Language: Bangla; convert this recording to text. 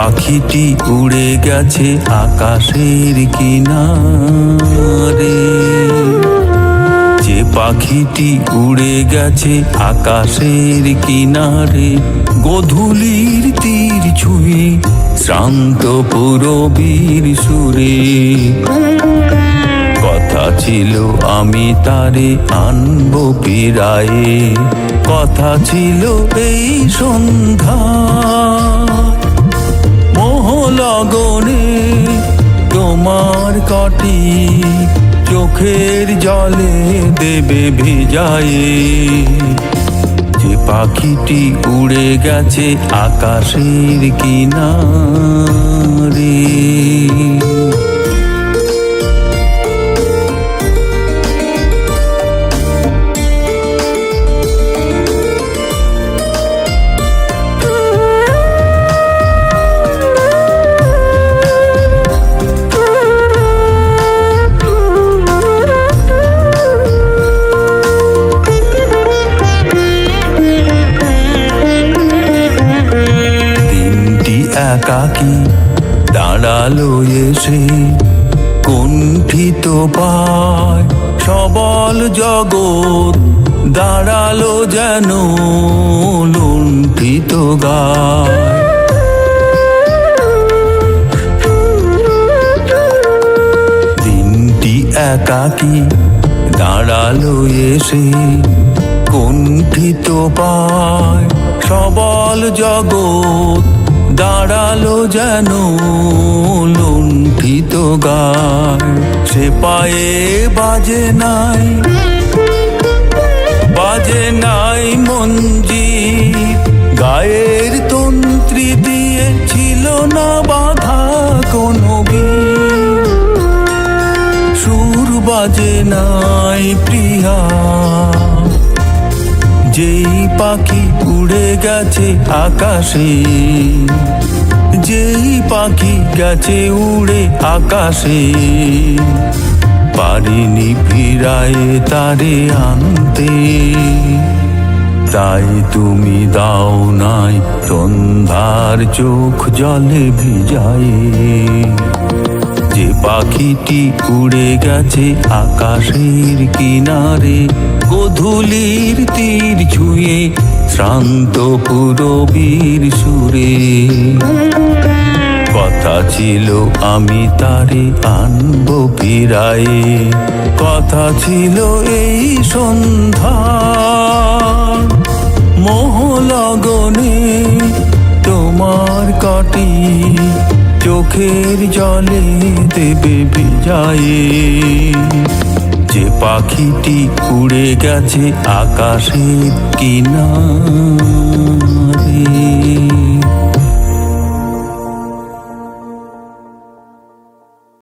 পাখিটি উড়ে গেছে আকাশের কিনারে, যে পাখিটি উড়ে গেছে আকাশের কিনারে, গোধূলির তীর ছুঁয়ে শ্রান্ত পূরবীর সুরে। কথা ছিল আমি তারে আনবো ফিরায়ে, কথা ছিল এই সন্ধ্যা মোহলগনে তোমার কটি চোখের জলে দেবে ভিজায়ে। যে পাখিটি উড়ে গেছে আকাশের কিনারে। একাকী দাঁড়ালো এসে, কুণ্ঠিত পায় সবল জগৎ দাঁড়ালো যেন লুণ্ঠিত গায়। দিনটি একাকী দাঁড়ালো এসে, কুণ্ঠিত পায় সবল জগৎ দাঁড়ালো যেন লুণ্ঠিত গায়। সে পায়ে বাজে নাই মঞ্জির, গায়ের তন্ত্রী দিয়ে ছিল না বাধা কোনো গীত। সুর বাজে নাই প্রিয়া, যেই পাখি উড়ে গেছে আকাশে, যেই পাখি গেছে উড়ে আকাশে। পারিনি ফিরায়ে তারে আনতে, তাই তুমি দাও নাই সন্ধ্যার চোখ জলে ভিজায়ে। যে পাখিটি উড়ে গেছে আকাশের কিনারে, গোধূলির তীর ছুঁয়ে শ্রান্ত পূরবীর সুরে। কথা ছিল আমি তারে আনবো ফিরায়ে, কথা ছিল এই সন্ধ্যা মোহলগনে তোমার কটি চোখের জলে দেবে ভিজায়ে। যে পাখিটি উড়ে গেছে আকাশের কিনারে।